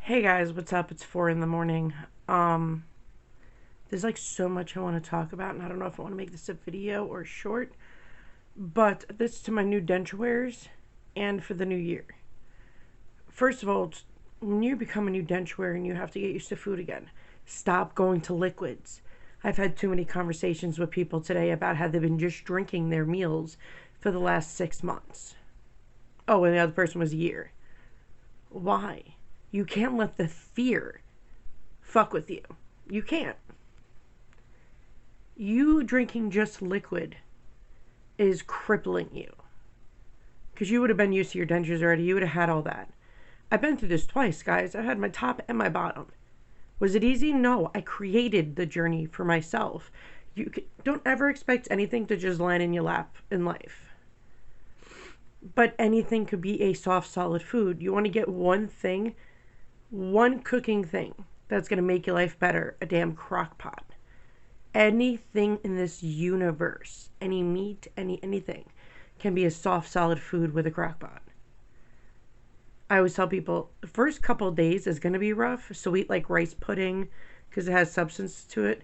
Hey guys, what's up? It's 4 in the morning. Um, there's like so much I want to talk about, and I don't know if I want to make this a video or short, but this is to my new denture wearers and for the new year. First of all, when you become a new denture wearer and you have to get used to food again, stop going to liquids. I've had too many conversations with people today about how they've been just drinking their meals for the last 6 months. Oh, and the other person was a year. Why? You can't let the fear fuck with you. You can't. You drinking just liquid is crippling you. Because you would have been used to your dentures already. You would have had all that. I've been through this twice, guys. I've had my top and my bottom. Was it easy? No. I created the journey for myself. Don't ever expect anything to just land in your lap in life. But anything could be a soft, solid food. You want to get one thing, one cooking thing that's going to make your life better, a damn crock pot. Anything in this universe, any meat, anything, can be a soft, solid food with a crock pot. I always tell people the first couple of days is going to be rough, so eat like rice pudding because it has substance to it.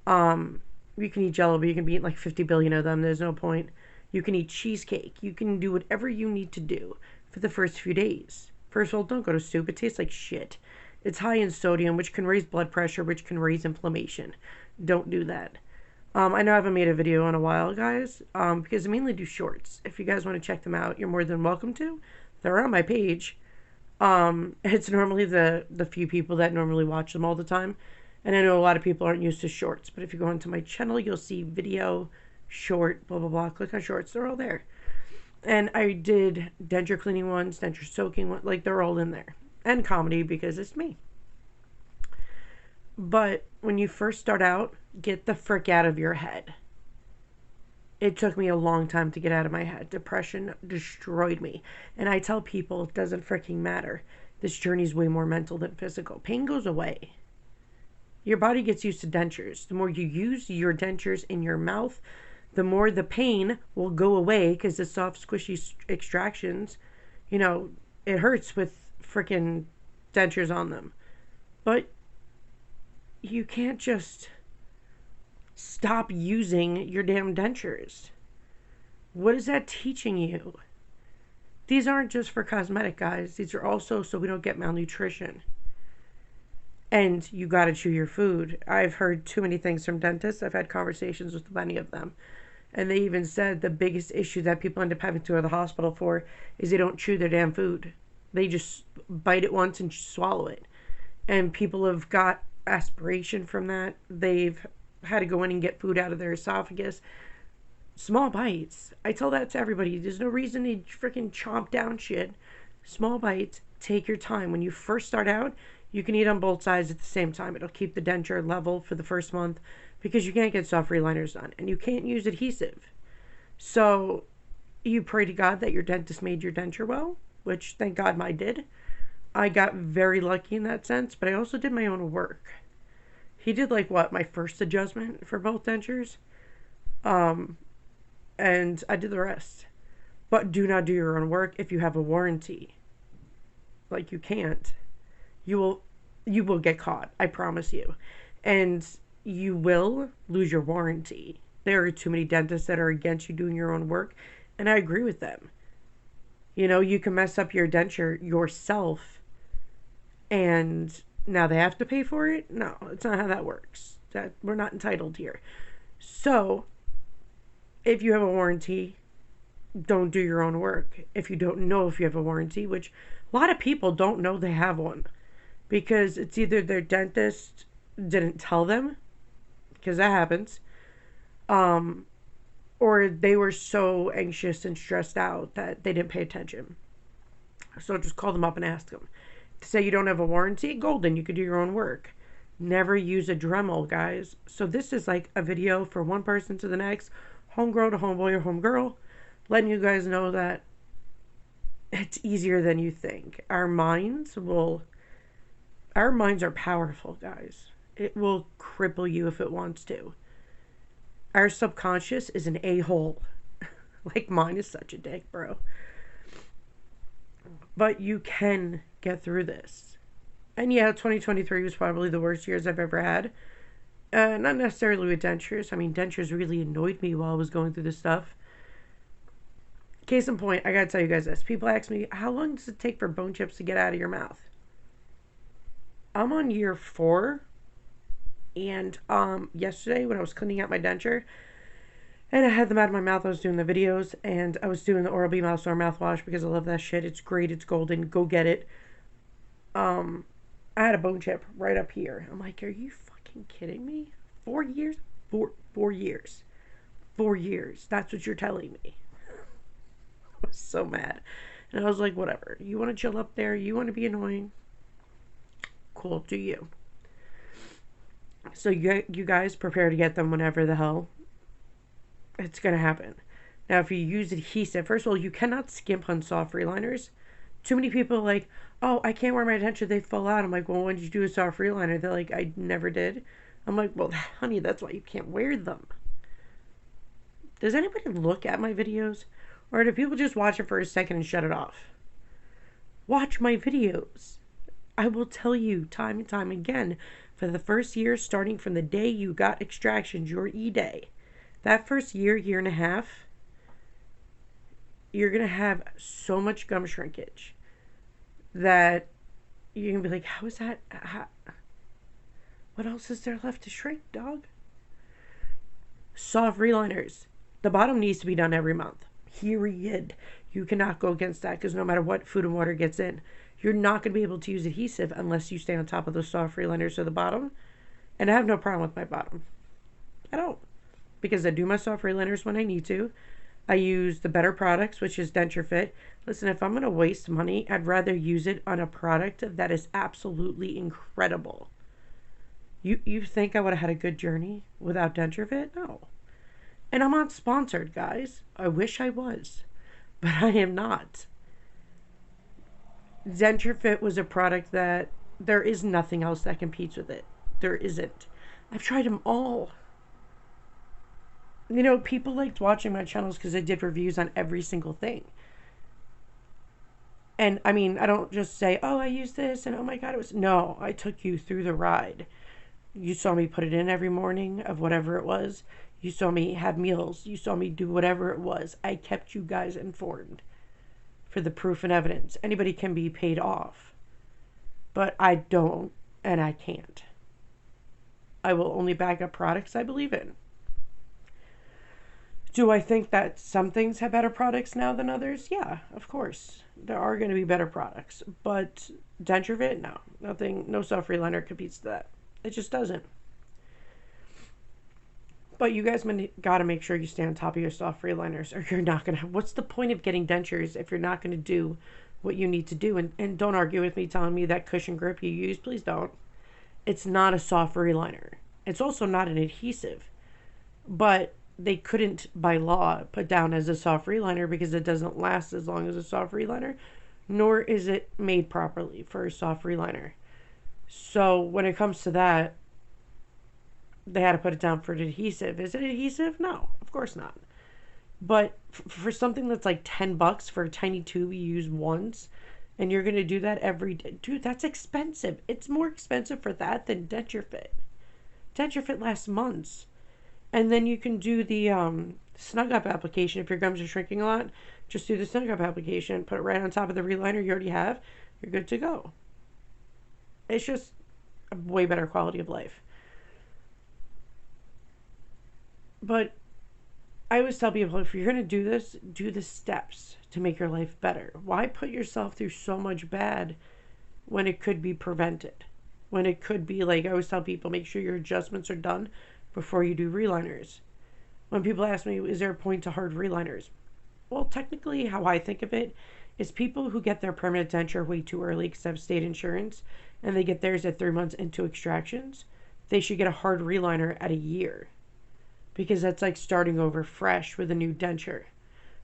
You can eat Jello, but you can eat like 50 billion of them. There's no point. You can eat cheesecake. You can do whatever you need to do for the first few days. First of all, don't go to soup. It tastes like shit. It's high in sodium, which can raise blood pressure, which can raise inflammation. Don't do that. I know I haven't made a video in a while, guys, because I mainly do shorts. If you guys want to check them out, you're more than welcome to. They're on my page. It's normally the few people that normally watch them all the time. And I know a lot of people aren't used to shorts, but if you go into my channel, you'll see video, short, blah, blah, blah. Click on shorts. They're all there. And I did denture cleaning ones, denture soaking ones. Like, they're all in there. And comedy, because it's me. But when you first start out, get the frick out of your head. It took me a long time to get out of my head. Depression destroyed me. And I tell people it doesn't freaking matter. This journey is way more mental than physical. Pain goes away. Your body gets used to dentures. The more you use your dentures in your mouth, the more the pain will go away because the soft, squishy extractions, it hurts with freaking dentures on them. But you can't just stop using your damn dentures. What is that teaching you? These aren't just for cosmetic, guys. These are also so we don't get malnutrition. And you gotta chew your food. I've heard too many things from dentists. I've had conversations with many of them. And they even said the biggest issue that people end up having to go to the hospital for is they don't chew their damn food. They just bite it once and swallow it. And people have got aspiration from that. They've had to go in and get food out of their esophagus. Small bites. I tell that to everybody. There's no reason to freaking chomp down shit. Small bites. Take your time. When you first start out, you can eat on both sides at the same time. It'll keep the denture level for the first month because you can't get soft reliners done and you can't use adhesive. So you pray to God that your dentist made your denture well, which thank God mine did. I got very lucky in that sense, but I also did my own work. He did my first adjustment for both dentures. And I did the rest. But do not do your own work if you have a warranty. Like, you can't. You will get caught, I promise you. And you will lose your warranty. There are too many dentists that are against you doing your own work, and I agree with them. You can mess up your denture yourself, and now they have to pay for it? No, it's not how that works. We're not entitled here. So, if you have a warranty, don't do your own work. If you don't know if you have a warranty, which a lot of people don't know they have one, because it's either their dentist didn't tell them, because that happens, or they were so anxious and stressed out that they didn't pay attention. So just call them up and ask them. To say you don't have a warranty, golden, you could do your own work. Never use a Dremel, guys. So this is like a video for one person to the next, homegirl to homeboy or homegirl, letting you guys know that it's easier than you think. Our minds are powerful, guys. It will cripple you if it wants to. Our subconscious is an a-hole. Like, mine is such a dick, bro. But you can get through this. And yeah, 2023 was probably the worst years I've ever had. Not necessarily with dentures. I mean, dentures really annoyed me while I was going through this stuff. Case in point, I gotta tell you guys this. People ask me, how long does it take for bone chips to get out of your mouth? I'm on year 4, and yesterday when I was cleaning out my denture, and I had them out of my mouth, I was doing the videos, and I was doing the Oral-B Mouthsore mouthwash because I love that shit. It's great. It's golden. Go get it. Um, I had a bone chip right up here. I'm like, are you fucking kidding me? 4 years? 4 years. 4 years. That's what you're telling me. I was so mad. And I was like, whatever. You want to chill up there? You want to be annoying? Cool, do you. So you guys prepare to get them whenever the hell it's going to happen. Now, if you use adhesive, first of all, you cannot skimp on soft reliners. Too many people are like, oh, I can't wear my denture, they fall out. I'm like, well, when did you do a soft reliner? They're like, I never did. I'm like, well, honey, that's why you can't wear them. Does anybody look at my videos? Or do people just watch it for a second and shut it off? Watch my videos. I will tell you time and time again, for the first year, starting from the day you got extractions, your E-Day, that first year, year and a half, you're going to have so much gum shrinkage that you're going to be like, how is that? What else is there left to shrink, dog? Soft reliners. The bottom needs to be done every month. Period. You cannot go against that because no matter what food and water gets in, you're not going to be able to use adhesive unless you stay on top of those soft reliners to the bottom. And I have no problem with my bottom. I don't. Because I do my soft reliners when I need to. I use the better products, which is Denture Fit. Listen, if I'm going to waste money, I'd rather use it on a product that is absolutely incredible. You think I would have had a good journey without Denture Fit? No. And I'm not sponsored, guys. I wish I was, but I am not. Denture Fit was a product that there is nothing else that competes with it. There isn't. I've tried them all. You know, people liked watching my channels because I did reviews on every single thing. And I mean, I don't just say, oh, I use this and oh my God, it was. No, I took you through the ride. You saw me put it in every morning of whatever it was. You saw me have meals. You saw me do whatever it was. I kept you guys informed for the proof and evidence. Anybody can be paid off, but I don't and I can't. I will only back up products I believe in. Do I think that some things have better products now than others? Yeah, of course. There are going to be better products, but Denture Fit, no. Nothing, no soft reliner competes to that. It just doesn't. But you guys got to make sure you stay on top of your soft reliners or you're not going to have... What's the point of getting dentures if you're not going to do what you need to do? And don't argue with me telling me that cushion grip you use. Please don't. It's not a soft reliner. It's also not an adhesive. But they couldn't, by law, put down as a soft reliner because it doesn't last as long as a soft reliner, nor is it made properly for a soft reliner. So when it comes to that, they had to put it down for adhesive. Is it adhesive? No, of course not. But for something that's like $10 for a tiny tube you use once, and you're going to do that every day, dude, that's expensive. It's more expensive for that than Denture Fit. Denture Fit lasts months. And then you can do the snug up application. If your gums are shrinking a lot, just do the snug up application. Put it right on top of the reliner you already have. You're good to go. It's just a way better quality of life. But I always tell people, if you're going to do this, do the steps to make your life better. Why put yourself through so much bad when it could be prevented? When it could be, like I always tell people, make sure your adjustments are done before you do reliners. When people ask me, is there a point to hard reliners? Well, technically, how I think of it is people who get their permanent denture way too early because they have state insurance and they get theirs at 3 months into extractions, they should get a hard reliner at a year. Because that's like starting over fresh with a new denture.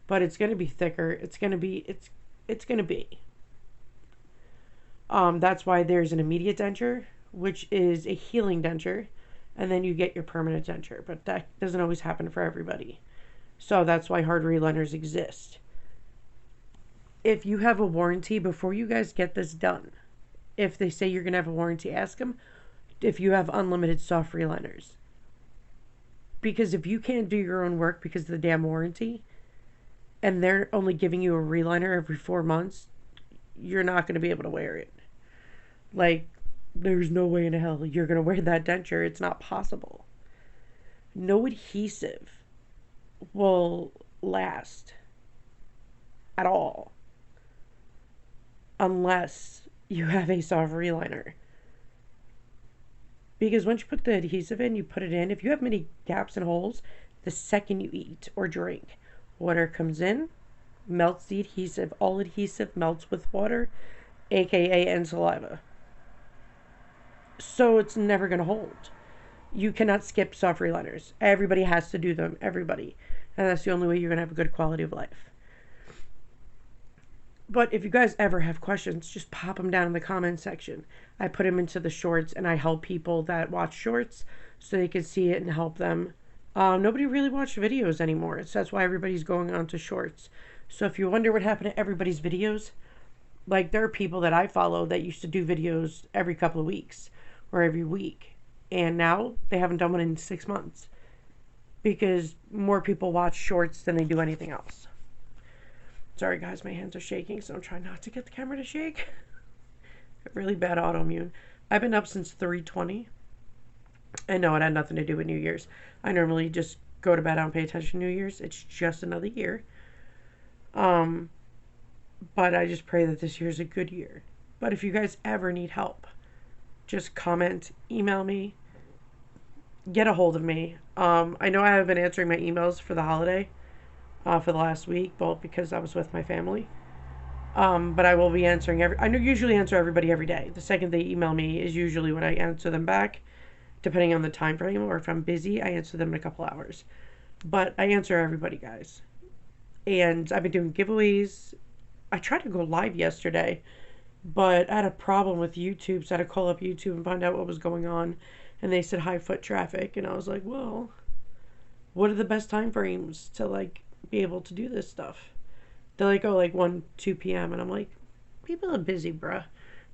But it's going to be thicker. It's going to be. That's why there's an immediate denture, which is a healing denture, and then you get your permanent denture. But that doesn't always happen for everybody. So that's why hard reliners exist. If you have a warranty, before you guys get this done, If they say you're going to have a warranty, ask them if you have unlimited soft reliners. Because if you can't do your own work because of the damn warranty, and they're only giving you a reliner every 4 months, you're not going to be able to wear it. Like, there's no way in hell you're going to wear that denture. It's not possible. No adhesive will last at all unless you have a soft reliner. Because once you put the adhesive in, you put it in. If you have many gaps and holes, the second you eat or drink, water comes in, melts the adhesive. All adhesive melts with water, aka and saliva. So it's never going to hold. You cannot skip soft reliners. Everybody has to do them. Everybody. And that's the only way you're going to have a good quality of life. But if you guys ever have questions, just pop them down in the comment section. I put them into the shorts, and I help people that watch shorts so they can see it and help them. Nobody really watches videos anymore, so that's why everybody's going on to shorts. So if you wonder what happened to everybody's videos, like there are people that I follow that used to do videos every couple of weeks or every week, and now they haven't done one in 6 months because more people watch shorts than they do anything else. Sorry guys, my hands are shaking, so I'm trying not to get the camera to shake. Really bad autoimmune. I've been up since 3:20. And no, it had nothing to do with New Year's. I normally just go to bed, I don't pay attention to New Year's. It's just another year. But I just pray that this year's a good year. But if you guys ever need help, just comment, email me, get a hold of me. I know I have been answering my emails for the holiday. For the last week, well, because I was with my family. But I will be answering I usually answer everybody every day. The second they email me is usually when I answer them back, depending on the time frame, or if I'm busy, I answer them in a couple hours. But I answer everybody, guys. And I've been doing giveaways. I tried to go live yesterday, but I had a problem with YouTube, so I had to call up YouTube and find out what was going on. And they said high foot traffic, and I was like, well, what are the best time frames to, like, be able to do this stuff? They're like, oh, like 1, 2 p.m. And I'm like, people are busy, bruh.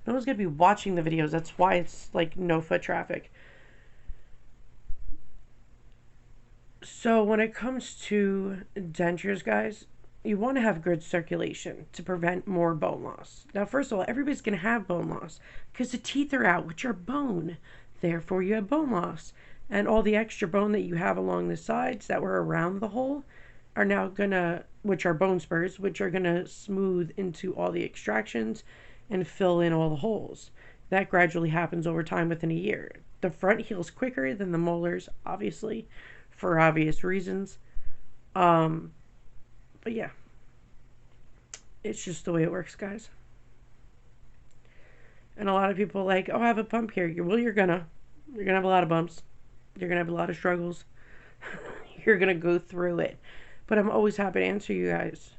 No one's going to be watching the videos. That's why it's like no foot traffic. So when it comes to dentures, guys, you want to have good circulation to prevent more bone loss. Now, first of all, everybody's going to have bone loss because the teeth are out, which are bone. Therefore, you have bone loss. And all the extra bone that you have along the sides that were around the hole are now gonna, which are bone spurs, which are gonna smooth into all the extractions and fill in all the holes. That gradually happens over time within a year. The front heals quicker than the molars, obviously, for obvious reasons. But yeah, it's just the way it works, guys. And a lot of people are like, oh, I have a bump here. Well, you're gonna have a lot of bumps. You're gonna have a lot of struggles. You're gonna go through it. But I'm always happy to answer you guys.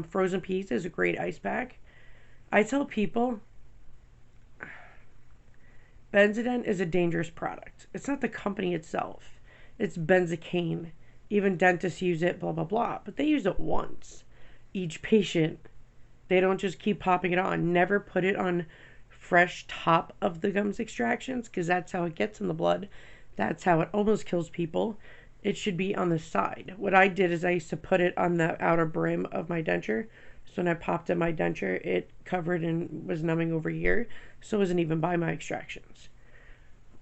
Frozen peas is a great ice pack. I tell people, Benzodent is a dangerous product. It's not the company itself. It's benzocaine. Even dentists use it, blah, blah, blah. But they use it once. Each patient. They don't just keep popping it on. Never put it on fresh top of the gums extractions because that's how it gets in the blood. That's how it almost kills people. It should be on the side. What I did is I used to put it on the outer brim of my denture. So when I popped in my denture, it covered and was numbing over here. So it wasn't even by my extractions.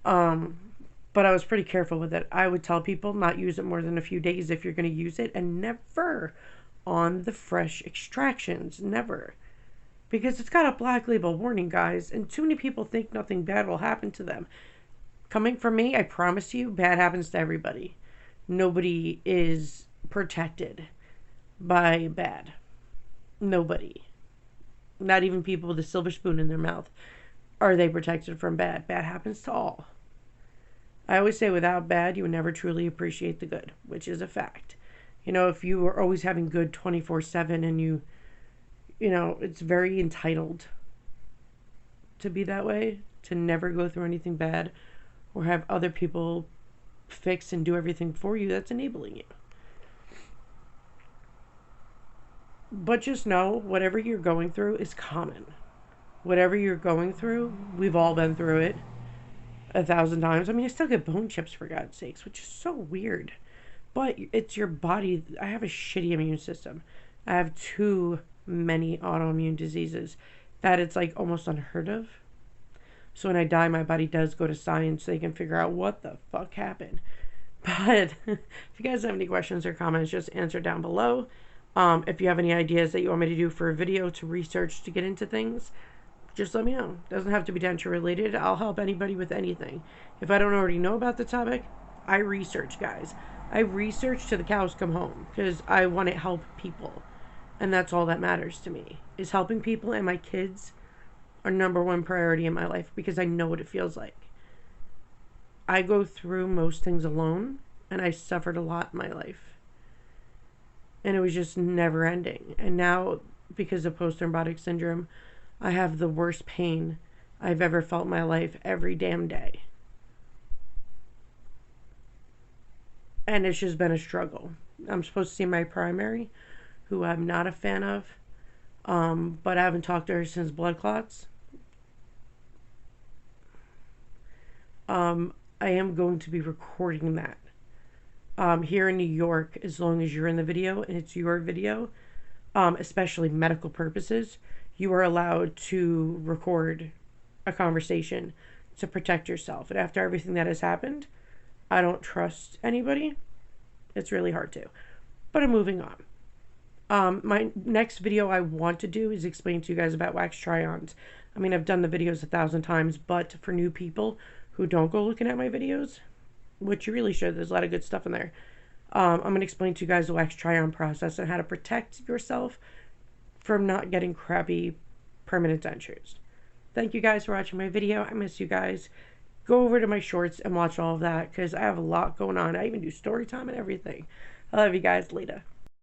But I was pretty careful with it. I would tell people not use it more than a few days if you're going to use it. And never on the fresh extractions. Never. Because it's got a black label warning, guys. And too many people think nothing bad will happen to them. Coming from me, I promise you, bad happens to everybody. Nobody is protected by bad. Nobody. Not even people with a silver spoon in their mouth. Are they protected from bad? Bad happens to all. I always say without bad, you would never truly appreciate the good, which is a fact. You know, if you were always having good 24/7 and you know, it's very entitled to be that way, to never go through anything bad or have other people fix and do everything for you, that's enabling you. But just know, whatever you're going through is common. Whatever you're going through, we've all been through it 1,000 times. I mean, I still get bone chips for God's sakes, which is so weird. But it's your body. I have a shitty immune system. I have too many autoimmune diseases that it's like almost unheard of. So when I die, my body does go to science so they can figure out what the fuck happened. But if you guys have any questions or comments, just answer down below. If you have any ideas that you want me to do for a video to research to get into things, just let me know. It doesn't have to be denture related. I'll help anybody with anything. If I don't already know about the topic, I research, guys. I research till the cows come home because I want to help people. And that's all that matters to me, is helping people, and my kids are #1 priority in my life because I know what it feels like. I go through most things alone, and I suffered a lot in my life. And it was just never ending. And now, because of post-traumatic syndrome, I have the worst pain I've ever felt in my life every damn day. And it's just been a struggle. I'm supposed to see my primary, who I'm not a fan of, but I haven't talked to her since blood clots. I am going to be recording that here in New York, as long as you're in the video and it's your video, especially medical purposes, you are allowed to record a conversation to protect yourself. And after everything that has happened, I don't trust anybody. It's really hard to. But I'm moving on. My next video I want to do is explain to you guys about wax try-ons. I mean, I've done the videos 1,000 times, but for new people who don't go looking at my videos, which you really should, there's a lot of good stuff in there. I'm going to explain to you guys the wax try-on process and how to protect yourself from not getting crappy permanent dentures. Thank you guys for watching my video. I miss you guys. Go over to my shorts and watch all of that because I have a lot going on. I even do story time and everything. I love you guys. Later.